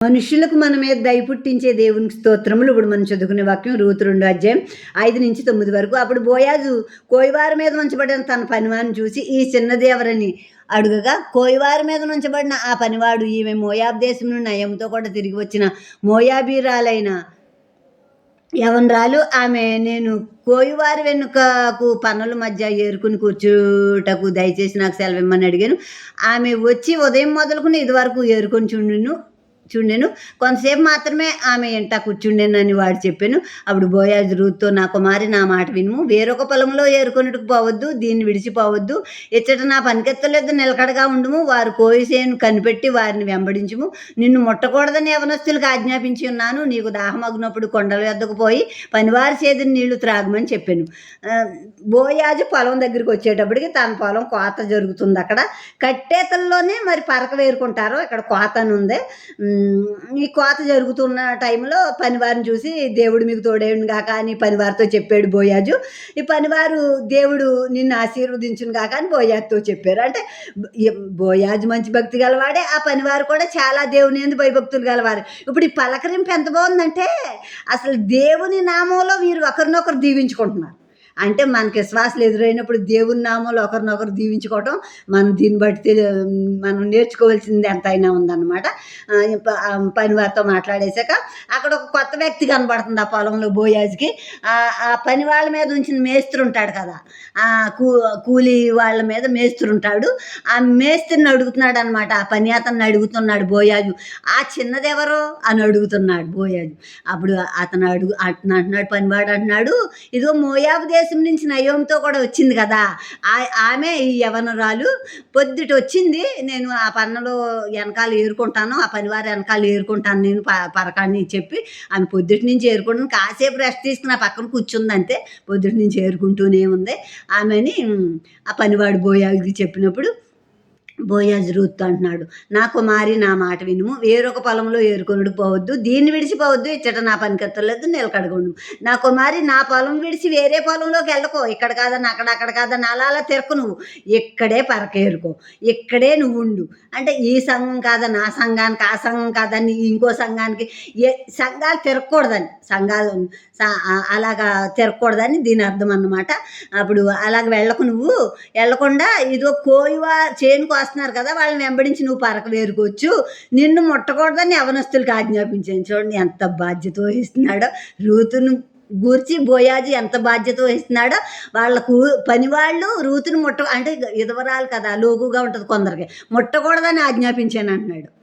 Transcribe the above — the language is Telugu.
మనుషులకు మన మీద దయ పుట్టించే దేవునికి స్తోత్రములు. ఇప్పుడు మనం చదువుకునే వాక్యం రూతు 2 అధ్యాయం 5-9 వరకు. అప్పుడు బోయాజు కోయివారి మీద ఉంచబడిన తన పనివాడిని చూసి ఈ చిన్నది ఎవరని అడుగగా, కోయివారి మీద ఉంచబడిన ఆ పనివాడు ఈమె మోయాబు దేశం నుండి నయముతో కూడా తిరిగి వచ్చిన మోయాబీరాలైన యవనరాలు. ఆమె నేను కోయివారి వెనుకకు పనుల మధ్య ఏరుకుని కూర్చుటకు దయచేసి నాకు సెలవిమ్మని అడిగాను. ఆమె వచ్చి ఉదయం మొదలుకుని ఇది వరకు ఏరుకొని చూడెను. కొంతసేపు మాత్రమే ఆమె ఎంట కూర్చుండెనని వాడు చెప్పాను. అప్పుడు బోయాజు రూతుతో, నా కుమారి, నా మాట వినుము. వేరొక పొలంలో ఏరుకొనుటకు పోవద్దు, దీన్ని విడిచిపోవద్దు. ఇచ్చట నా పనికెత్తలేదు నిలకడగా ఉండుము. వారు కోయిసేను కనిపెట్టి వారిని వెంబడించుము. నిన్ను ముట్టకూడదని యవనస్తులకు ఆజ్ఞాపించి ఉన్నాను. నీకు దాహమగినప్పుడు కొండల వద్దకు పోయి పనివారి చేతిని నీళ్లు త్రాగమని చెప్పాను. బోయాజు పొలం దగ్గరికి వచ్చేటప్పటికి తన పొలం కోత జరుగుతుంది. అక్కడ కట్టేతల్లోనే మరి పరక వేరుకుంటారు. ఇక్కడ కోత అని ఉంది. ఈ కోత జరుగుతున్న టైంలో పనివారిని చూసి, దేవుడు మీకు తోడేయును గాక అని పనివారితో చెప్పాడు బోయాజు. ఈ పనివారు, దేవుడు నిన్ను ఆశీర్వదించును గాక అని బోయాజుతో చెప్పారు. అంటే బోయాజు మంచి భక్తి గలవాడే, ఆ పనివారు కూడా చాలా దేవుని యందు భయభక్తులు గలవారు. ఇప్పుడు ఈ పలకరింపు ఎంత బాగుందంటే, అసలు దేవుని నామంలో వీరు ఒకరినొకరు దీవించుకుంటున్నారు. అంటే మనకి విశ్వాసాలు ఎదురైనప్పుడు దేవుని నామంలో ఒకరినొకరు దీవించుకోవటం, మనం దీన్ని బట్టి మనం నేర్చుకోవాల్సింది ఎంతైనా ఉందన్నమాట. పనివారితో మాట్లాడేశాక అక్కడ ఒక కొత్త వ్యక్తి కనబడుతుంది ఆ పొలంలో బోయాజుకి. ఆ పని వాళ్ళ మీద ఉంచిన మేస్త్రి ఉంటాడు కదా, కూలీ వాళ్ళ మీద మేస్త్రి ఉంటాడు. ఆ మేస్త్రిని అడుగుతున్నాడు అనమాట. ఆ పని అతన్ని అడుగుతున్నాడు బోయాజు, ఆ చిన్నది ఎవరో అని అడుగుతున్నాడు బోయాజు. అప్పుడు అతను అంటున్నాడు, పనివాడు అంటున్నాడు, ఇదిగో మోయాబు దేశం నుంచి నయోమితో కూడా వచ్చింది కదా, ఆమె ఈ యవనరాలు. పొద్దుట వచ్చింది, నేను ఆ పనులో వెనకాల ఏరుకుంటాను, ఆ పనివారు వెనకాల ఏరుకుంటాను నేను పరకాన్ని చెప్పి ఆమె పొద్దుటి నుంచి ఏరుకుంటాను. కాసేపు రెస్ట్ తీసుకుని ఆ పక్కన కూర్చుంది అంతే. పొద్దుటి నుంచి ఏరుకుంటూనే ఉంది ఆమెని ఆ పనివాడు బోయాజుకి చెప్పినప్పుడు బోయాజు రూతుతో అంటున్నాడు, నా కుమారి, నా మాట వినుము. వేరొక పొలంలో ఏరుకొనుడు పోవద్దు, దీన్ని విడిచిపోవద్దు. ఇచ్చట నా పనికెత్తలేదు నిలకడగొండు. నా కుమారి, నా పొలం విడిచి వేరే పొలంలోకి వెళ్ళకో. ఇక్కడ కాదని అక్కడ కాదని అలా తిరకు. నువ్వు ఇక్కడే పరకేరుకో, ఇక్కడే నువ్వు ఉండు. అంటే ఈ సంఘం కాదని ఆ సంఘానికి, ఆ సంఘం కాదని ఇంకో సంఘానికి, సంఘాలు తిరగకూడదని, సంఘాలు అలాగా తిరగకూడదని దీని అర్థం అన్నమాట. అప్పుడు అలాగ వెళ్ళకు, నువ్వు వెళ్ళకుండా ఇదో చేనుకు వస్తున్నారు కదా, వాళ్ళని వెంబడించి నువ్వు పరక వేరుకోవచ్చు. నిన్ను ముట్టకూడదని యవనస్తులకు ఆజ్ఞాపించాను. చూడండి ఎంత బాధ్యత వహిస్తున్నాడో. రూతును గూర్చి బోయాజు ఎంత బాధ్యత వహిస్తున్నాడో. వాళ్ళకు పనివాళ్ళు రూతును అంటే విధవరాలు కదా, లోకుగా ఉంటుంది కొందరికి, ముట్టకూడదని ఆజ్ఞాపించాను అంటున్నాడు.